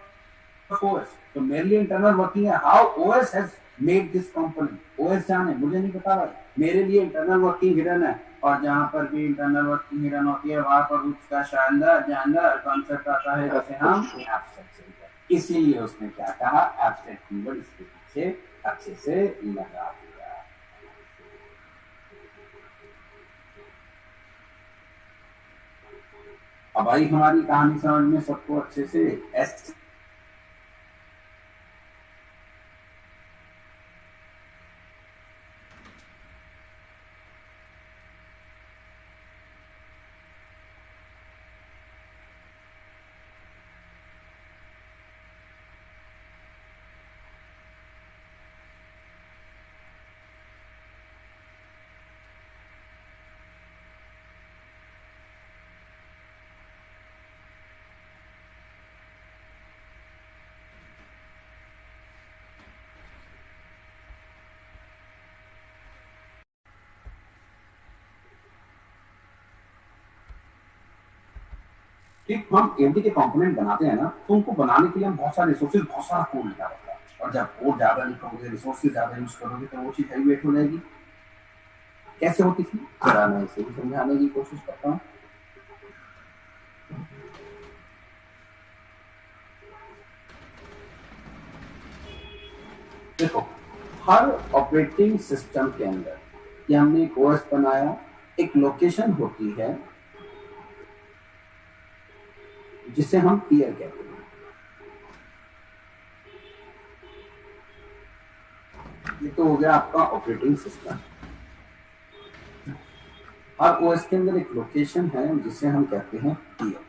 OS। तो मेरे लिए इंटरनल वर्किंग है how OS has made this component, OS जाने, मुझे नहीं पता भाई, मेरे लिए इंटरनल वर्किंग हिडन है। और जहां पर भी इंटरनल वर्किंग हिडन होती है वहां पर उसका शानदार कॉन्सेप्ट आता है जिसे हम एब्स्ट्रैक्ट से, इसीलिए उसने क्या कहा एब्स्ट्रैक्ट कीवर्ड इसके पीछे अच्छे से लगा दिया। अब आई हमारी कहानी समझ में सबको अच्छे से, एस ठीक, हम AMD के कंपोनेंट बनाते हैं ना, तो उनको बनाने के लिए हम बहुत सारे रिसोर्सेज, बहुत सारा कोड लिखा होता है, और जब कोड ज्यादा लिखोगे, रिसोर्सेज ज्यादा यूज करोगे, तो वो चीज हेवीवेट हो जाएगी। कैसे होती थी जरा मैं इसे भी समझाने की कोशिश करता हूँ। देखो हर ऑपरेटिंग सिस्टम के अंदर कि हमने एक OS बनाया, एक लोकेशन होती है जिसे हम टियर कहते हैं। ये तो हो गया आपका ऑपरेटिंग सिस्टम। हर ओएस के अंदर एक लोकेशन है जिसे हम कहते हैं पीयर।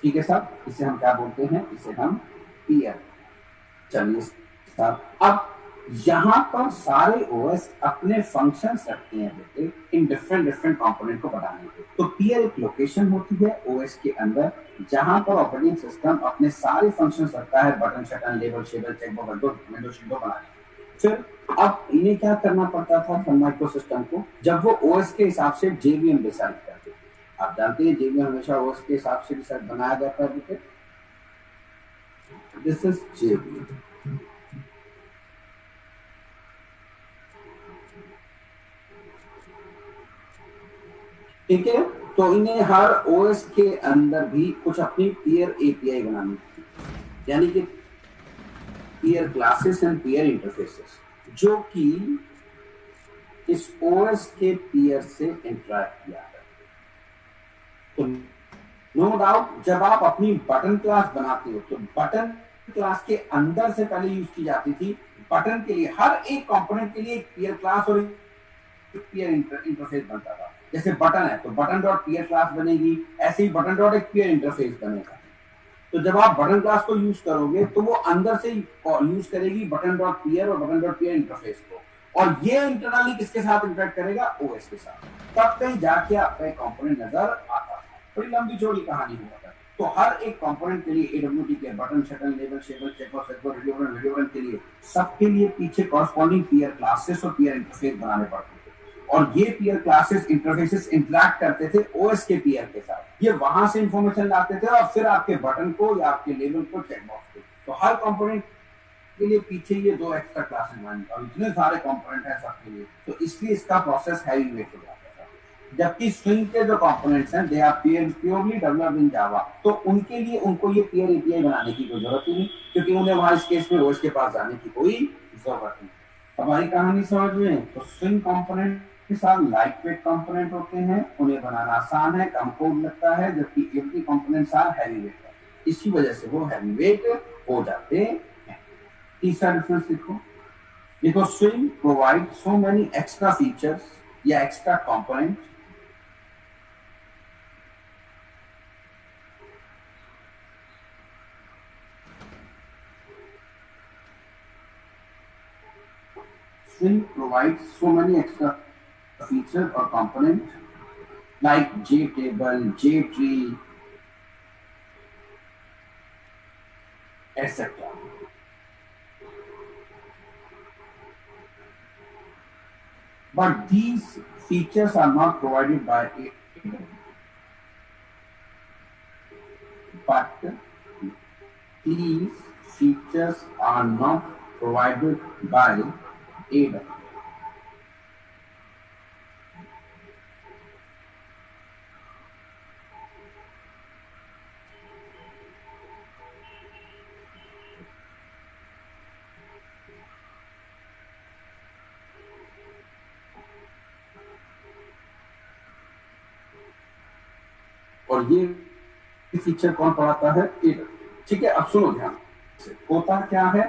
ठीक है साहब, इसे हम क्या बोलते हैं, इसे हम पीयर। चलिए साहब, अब यहाँ पर सारे ओएस अपने फंक्शंस रखते हैं बेटे इन डिफरेंट डिफरेंट कंपोनेंट को बढ़ाने के। तो पीयर एक लोकेशन होती है ओएस के अंदर जहां पर ऑपरेटिंग सिस्टम अपने सारे फंक्शंस रखता है, बटन शटन लेबल शेबल चेकबॉक्स विंडो शिंडो बनाने के। फिर अब इन्हें क्या करना पड़ता था सन माइक्रो सिस्टम को, जब वो ओएस के हिसाब से जेवीएम डिसाइड करते। आप जानते हैं जेवीएम हमेशा ओएस के हिसाब से डिसाइड बनाया जाता है बेटे। This is JVM. ठीक है, तो इन्हें हर ओएस के अंदर भी कुछ अपनी पीयर एपीआई बनानी थी, यानी कि peer classes and peer interfaces, जो कि इस ओएस के पीयर से इंटरैक्ट किया है। तो नो डाउट जब आप अपनी बटन क्लास बनाते हो तो बटन क्लास के अंदर से पहले यूज की जाती थी बटन के लिए, हर एक कंपोनेंट के लिए एक पीयर क्लास और एक पीयर इंटरफेस बनता था। जैसे बटन है तो बटन डॉट पीयर क्लास बनेगी, ऐसे ही बटन डॉट एक पीयर इंटरफेस बनेगा। तो जब आप बटन क्लास को यूज करोगे तो वो अंदर से यूज करेगी बटन डॉट पीयर और बटन डॉट पीयर इंटरफेस को, और ये इंटरनली किसके साथ इंटरेक्ट करेगा, ओएस के साथ। तब कहीं जाके आपका एक कंपोनेंट नजर आता था। बड़ी लंबी चौड़ी कहानी हुआ था। तो हर एक कंपोनेंट के लिए एडब्ल्यूटी के बटन शटन लेबल शेबल चेकबॉक्स वीडियो रन के लिए सबके लिए पीछे कॉरस्पॉन्डिंग पीयर क्लासेस और पीयर इंटरफेस बनाने पड़ते थे, और ये पीयर क्लासेस इंटरफेसेस इंटरैक्ट करते थे ओएस के पीयर के साथ। ये वहां से इंफॉर्मेशन लाते थे और फिर आपके बटन को या आपके लेबल को चेकबॉक्स को। तो हर कंपोनेंट के लिए पीछे ये दो एक्स्ट्रा क्लासेस बनी, और इतने सारे कंपोनेंट हैं सबके लिए, तो इसलिए इसका प्रोसेस हैवी वेट हो जाता है। जबकि स्विंग के जो कंपोनेंट्स हैं they are purely developed in Java, तो उनके लिए उनको ये पीयर एपीआई बनाने की कोई जरूरत ही नहीं, क्योंकि उन्हें वहां इस केस में ओएस के पास जाने की कोई जरूरत नहीं। हमारी कहानी समझ में, तो स्विंग कंपोनेंट के साथ लाइट वेट कंपोनेंट होते हैं, उन्हें बनाना आसान है, कम कोड लगता है, जबकि AP components are heavy weight है, इसी वजह से वो हैवी वेट हो जाते हैं। तीसरा डिफरेंस देखो swing provide so many extra features या extra component Swing provides so many extra features or components like JTable, JTree, etc. But these features are not provided by AWS. But these features are not provided by AWS. और ये feature कौन पढ़ाता है, AWS। ठीक है, अब सुनो ध्यान से, होता क्या है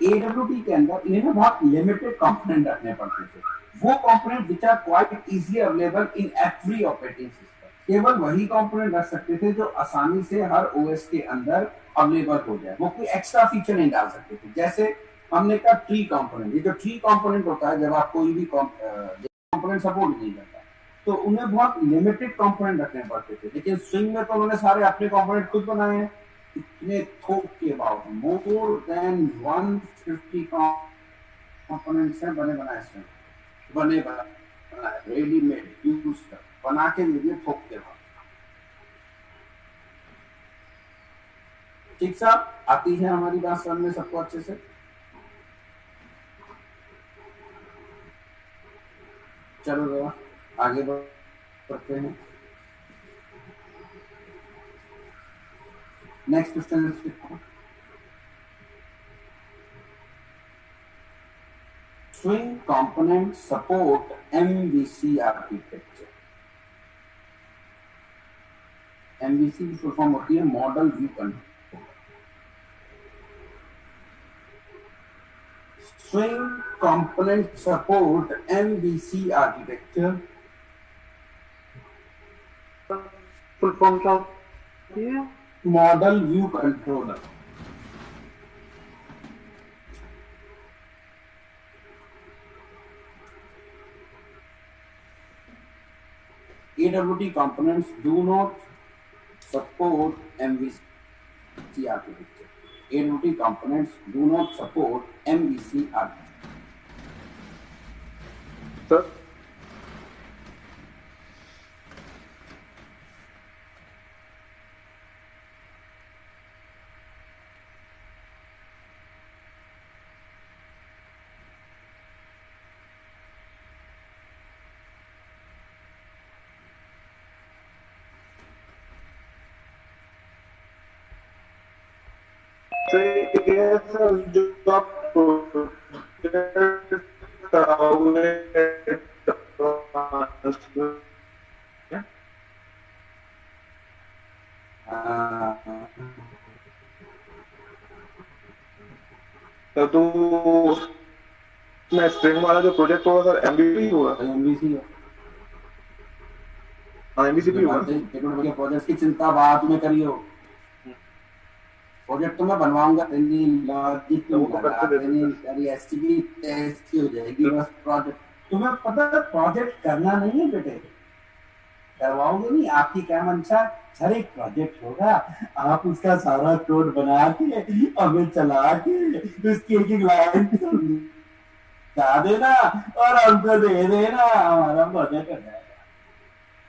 AWT के अंदर इन्हें ना बहुत लिमिटेड कंपोनेंट रखने पड़ते थे। वो component which are quite easily available in every operating system, केवल वही कंपोनेंट रख सकते थे जो आसानी से हर ओएस के अंदर अवेलेबल हो जाए, वो कोई एक्स्ट्रा फीचर नहीं डाल सकते थे। जैसे हमने कहा ट्री कंपोनेंट, ये जो ट्री कंपोनेंट होता है जब आप कोई भी कंपोनेंट सपोर्ट नहीं करता तो उन्हें बहुत लिमिटेड कंपोनेंट रखने पड़ते थे, लेकिन स्विंग में तो उन्होंने सारे अपने कंपोनेंट खुद बनाए हैं। इतने थोक के अबाउट मोर देन 150 कंपोनेंट्स हैं बने बनाए, बने बनाए रेडीमेड यूज कर बना के दे दिए थोक के बाद। ठीक साहब, आती है हमारी बात समझ में सबको अच्छे से? चलो जरा आगे बढ़ते हैं। Next question, swing component support MVC architecture. MVC की फुल फॉर्म होती है model view control. Swing component support MVC architecture. Full form क्या होती है? Model view controller. AWT components do not support MVC architecture. AWT components do not support MVC architecture. Sir sir जो आप कराओगे तो मैं स्ट्रिंग वाला जो प्रोजेक्ट होगा सर एमबीसी होगा। MVC हाँ एमबीसी भी होगा। प्रोजेक्ट की चिंता बाद में करियो। प्रोजेक्ट तो मैं बनवाऊंगा, तेरी लॉजिक तो वो तो करते देते तेरी एसटीबी टेस्ट की हो जाएगी बस। प्रोजेक्ट तुम्हें पता है प्रोजेक्ट करना नहीं है बेटे, करवाओगे नहीं। आपकी क्या मंशा, हर एक प्रोजेक्ट होगा, आप उसका सारा कोड बना के हमें चला के उसकी एक एक लाइन समझा देना और हमको दे देना, हमारा प्रोजेक्ट हो जाएगा।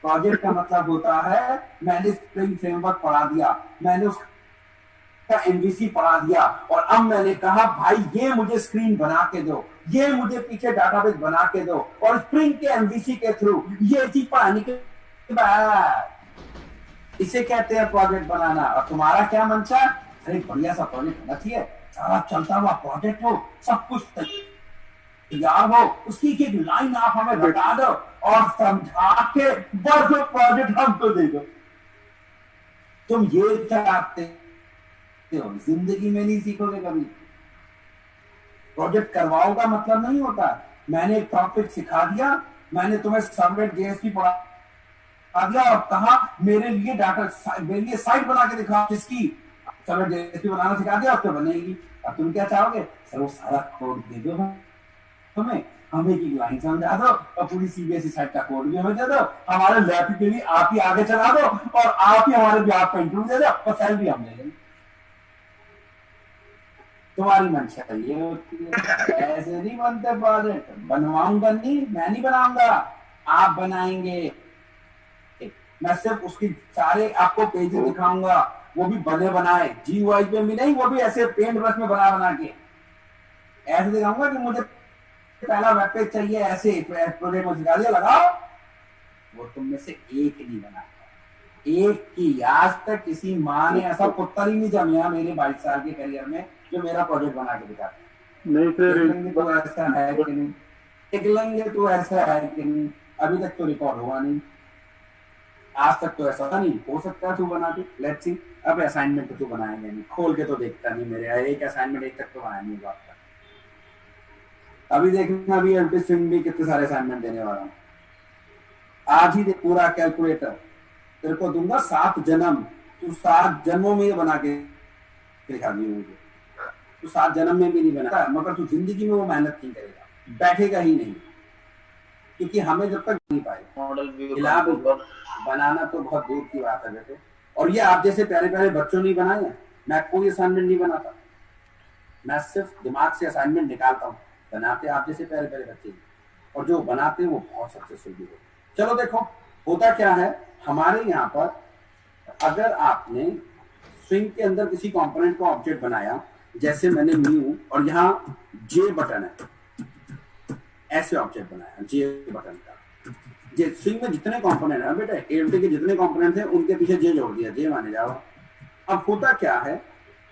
प्रोजेक्ट का मतलब होता है मैंने स्प्रिंग फ्रेमवर्क पढ़ा दिया, मैंने उसका एमवीसी पढ़ा दिया और अब मैंने कहा भाई ये मुझे स्क्रीन बना के दो, ये मुझे पीछे डाटाबेस बना के दो और स्प्रिंग के एमवीसी के थ्रू ये चीज पढ़ाने के बाद इसे कहते हैं प्रोजेक्ट बनाना। और तुम्हारा क्या मंशा, अरे बढ़िया सा प्रोजेक्ट होना चाहिए, सारा चलता हुआ प्रोजेक्ट हो, सब कुछ तैयार हो, उसकी एक लाइन आप हमें बता दो और समझा के बस प्रोजेक्ट हमको दे दो। तुम ये चाहते हो, जिंदगी में नहीं सीखोगे कभी। प्रोजेक्ट करवाओगा मतलब नहीं होता। मैंने एक टॉपिक सिखा दिया, मैंने तुम्हें सर्वलेट जेएसपी पढ़ा दिया और कहा मेरे लिए मेरे लिए साइट बना के दिखाओ, जिसकी सर्वलेट जेएसपी बनाना सिखा दिया, उसको बनेगी। अब तुम क्या चाहोगे, सर वो सारा कोड दे दो हमें की लाइन समझा दो और पूरी सीबीएसई साइट का कोड भी हमें दे दो, हमारे लैब के लिए आप ही आगे चला दो और आप ही हमारे ब्याज का इंटरव्यू दे दो और सैलरी हम ले लेंगे। तुम्हारी मंशा ये होती है। ऐसे नहीं बनते प्रोजेक्ट, बनवाऊंगा नहीं, मैं नहीं बनाऊंगा, आप बनाएंगे। मैं सिर्फ उसकी सारे आपको पेजेस दिखाऊंगा, वो भी बने बनाए, जीयूआई पे भी नहीं, वो भी ऐसे पेंट ब्रश में बना के ऐसे दिखाऊंगा कि मुझे पहला वेब पेज चाहिए, ऐसे प्रोजेक्ट में सिखा दिया, लगाओ। वो तुम में से एक नहीं बना, एक की आज तक किसी माँ ने ऐसा पुत्र ही नहीं जमिया मेरे 22 साल के करियर में जो मेरा प्रोजेक्ट बना के दिखाते। नहीं फिर तो ऐसा है कि नहीं, देख लेंगे तो ऐसा है कि नहीं, अभी तक तो रिकॉर्ड हुआ नहीं, आज तक तो ऐसा नहीं। हो सकता है तू बना के, लेट्स सी। अब असाइनमेंट तो तू बनाएंगे नहीं, खोल के तो देखता नहीं मेरे, एक असाइनमेंट एक तक तो बनाया नहीं होगा। अभी देखना, अभी एमटी स्विंग भी कितने सारे असाइनमेंट देने वाला हूँ। आज ही देख पूरा कैलकुलेटर तेरे को दूंगा, 7 जन्म, तू 7 जन्मों में ये बना के दिखा दिए मुझे। तू 7 जन्म में भी नहीं बना, मगर तू जिंदगी में वो मेहनत नहीं करेगा, बैठेगा ही नहीं, क्योंकि हमें जब तक नहीं पाए मॉडल बनाना तो बहुत दूर की बात है बेटे। और ये आप जैसे प्यारे प्यारे बच्चों नहीं बनाए हैं, मैं कोई असाइनमेंट नहीं बनाता, मैं सिर्फ दिमाग से असाइनमेंट निकालता हूँ। बनाते आप जैसे प्यारे प्यारे बच्चे, और जो बनाते हैं वो बहुत सक्सेसफुल भी होते। चलो देखो होता क्या है हमारे यहाँ पर, अगर आपने स्विंग के अंदर किसी कंपोनेंट को ऑब्जेक्ट बनाया, जैसे मैंने न्यू और यहाँ जे बटन है, ऐसे ऑब्जेक्ट बनाया जे बटन का। जे स्विंग में जितने कंपोनेंट है बेटा, एएमटी के जितने कंपोनेंट हैं उनके पीछे जे जोड़ दिया, जे माने जाओ। अब होता क्या है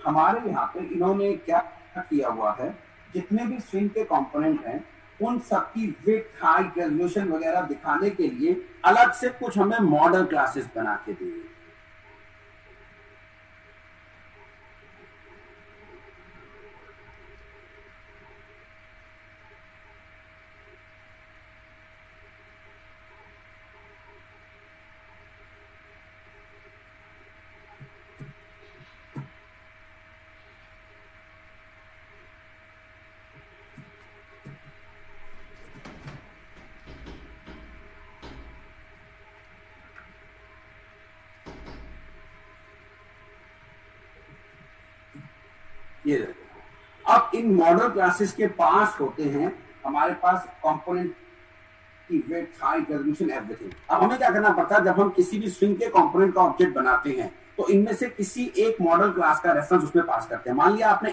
हमारे यहाँ पे, इन्होंने क्या किया हुआ है, जितने भी स्विंग के कंपोनेंट हैं उन सबकी विड्थ, हाइट, रेजोल्यूशन वगैरह दिखाने के लिए अलग से कुछ हमें मॉडल क्लासेस बना के दिए। ये देखो, अब इन मॉडल क्लासेस के पास होते हैं हमारे पास कंपोनेंट की विड्थ, हाइट, रेजोल्यूशन, एवरीथिंग। अब हमें क्या करना पड़ता है, जब हम किसी भी स्ट्रिंग के कंपोनेंट का ऑब्जेक्ट बनाते हैं तो इनमें से किसी एक मॉडल क्लास का रेफरेंस उसमें पास करते हैं। मान लिया आपने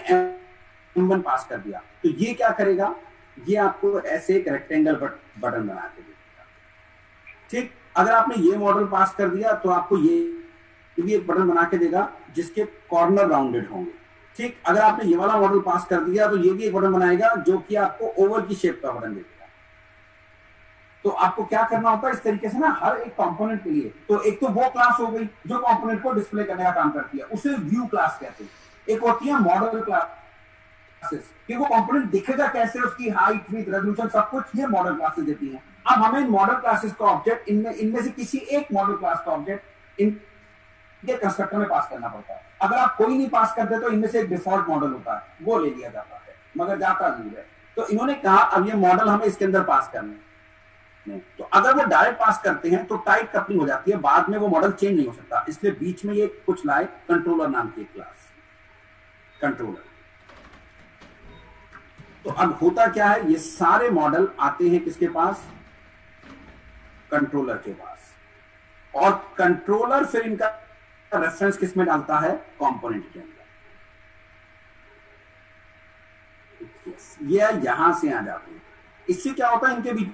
m1 पास कर दिया, तो ये क्या करेगा, ये आपको ऐसे एक रेक्टेंगल बटन बना के देगा। ठीक, अगर आपने ये मॉडल पास कर दिया तो आपको ये भी एक बटन बना के देगा जिसके कॉर्नर राउंडेड होंगे। ठीक, अगर आपने ये वाला मॉडल पास कर दिया तो ये भी एक बटन बनाएगा जो कि आपको ओवल की शेप का बटन देगा। तो आपको क्या करना होता है इस तरीके से ना, हर एक कंपोनेंट के लिए। तो एक तो वो क्लास हो गई जो कंपोनेंट को डिस्प्ले करने का काम करती है, उसे व्यू क्लास कहते हैं। एक होती है मॉडल क्लासेस, कि वो कंपोनेंट दिखेगा कैसे, उसकी हाइट, विड्थ, रेजोल्यूशन सब कुछ, ये मॉडल क्लासेस देती हैं। अब हमें इन मॉडल क्लासेस का ऑब्जेक्ट इनमें से किसी एक मॉडल क्लास का ऑब्जेक्ट इनके कंस्ट्रक्टर में पास करना पड़ता है। अगर आप कोई नहीं पास करते तो इनमें से एक डिफॉल्ट मॉडल होता है, वो ले लिया जाता है, मगर जाता नहीं है। तो इन्होंने कहा अब ये मॉडल हमें इसके अंदर पास करना है। तो अगर वो डायरेक्ट पास करते हैं तो टाइट कपलिंग हो जाती है, बाद में वो मॉडल चेंज नहीं हो सकता। इसलिए बीच में ये कुछ लाए कंट्रोलर नाम की क्लास, कंट्रोलर। तो अब होता क्या है, ये सारे मॉडल आते हैं किसके पास, कंट्रोलर के पास, और कंट्रोलर फिर इनका रेफरेंस किस में डालता है, कंपोनेंट के अंदर। ये यहां से आ जाते हैं। इससे क्या होता है, इनके बीच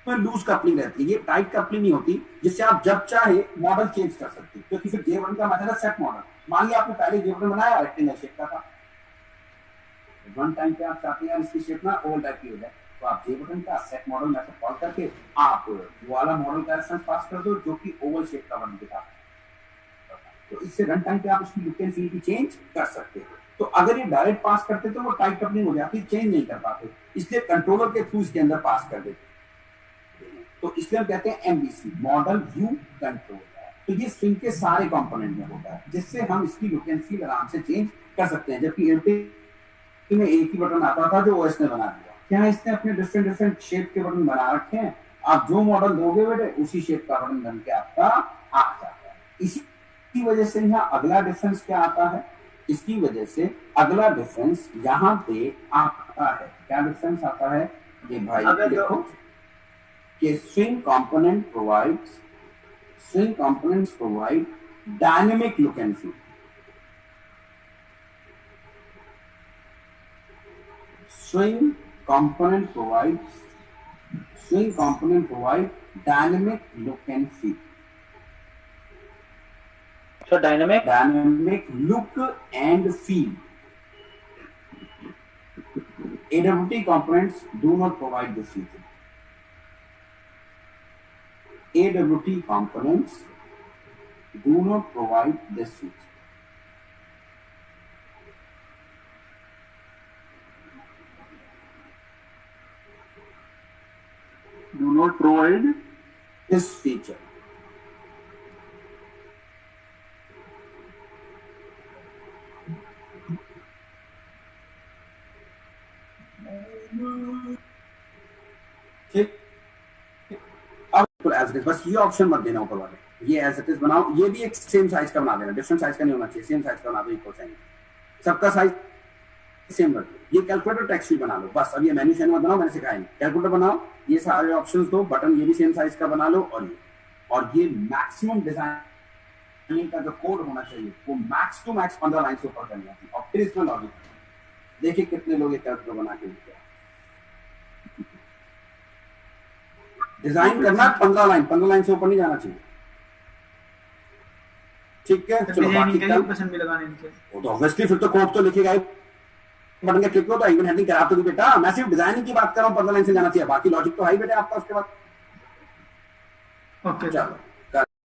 में लूज कपलिंग रहती है, ये टाइट कपलिंग नहीं होती, जिससे आप जब चाहे मॉडल चेंज कर सकते हो। क्योंकि फिर J1 का मतलब है सेट मॉडल। मान लिया आपने पहले J1 बनाया रेक्टेंगल शेप का था, वन टाइम पे आप चाहते हैं इसकी शेप ना ओवल टाइप की हो जाए, तो आप J1 का सेट मॉडल में से कॉल करके आप वो वाला मॉडल का रेफरेंस पास कर दो जो कि ओवल शेप का बन दिखा। तो इससे रन टाइम पे आप इसकी लुक एंड फील की चेंज कर सकते हो। तो अगर ये डायरेक्ट पास करते तो वो टाइट कपलिंग हो जाती, चेंज नहीं कर पाते, इसलिए कंट्रोलर के थ्रू इसके अंदर पास कर देते। तो इसलिए हम कहते हैं MVC, मॉडल व्यू कंट्रोल। तो ये स्ट्रिंग के सारे कंपोनेंट में होता है, जिससे हम इसकी लुक एंड फील आराम से चेंज कर सकते हैं। जबकि एमपी में एक ही बटन आता था जो ओएस ने बना दिया, क्या इसने अपने डिफरेंट शेप के बटन बना रखे हैं। आप जो मॉडल दोगे बेटे उसी शेप का बटन बन के आपका आ जाता है। इसी वजह से यहाँ अगला डिफरेंस क्या आता है, इसकी वजह से अगला डिफरेंस यहाँ पे आता है। क्या डिफरेंस आता है, ये भाई देखो कि swing components provide dynamic look and feel. Swing component provide dynamic look and feel. So dynamic look and feel. AWT components do not provide this feature. AWT components do not provide this feature. Do not provide this feature. ठीक, as it is, बस ये option मत देना ऊपर वाले, ये as it is बनाओ। ये भी एक सेम साइज का बना देना, डिफरेंट साइज का नहीं होना चाहिए, सेम साइज का बना दो, इक्वल साइज, सबका साइज सेम रख दो। ये कैलकुलेटर टेक्स्ट भी बना लो, बस अब ये मेन्यू मत बनाओ, मैंने सिखाया नहीं। कैलकुलेटर बनाओ, ये सारे ऑप्शंस दो, बटन ये भी सेम साइज का बना लो, और ये मैक्सिमम डिजाइनिंग का जो कोड होना चाहिए वो मैक्स टू मैक्स 15 लाइन से ऊपर करना चाहिए। और फिर इसमें लॉजिक देखिए कितने लोग ये कैलकुलेटर बना के लिखे। डिजाइन करना 15 लाइन से ऊपर नहीं जाना चाहिए। ठीक है, चलो बाकी कल पसंद भी लगाने नीचे, वो तो ऑब्वियसली फिर तो कोड तो लिखेगा ही बटन के क्लिक लो तो इवेंट हैंडलिंग करा तो बेटा, मैं सिर्फ डिजाइनिंग की बात कर रहा हूँ, पर्पल लाइन से जाना चाहिए, बाकी लॉजिक तो हाई बेटा आपका उसके बाद। ओके चलो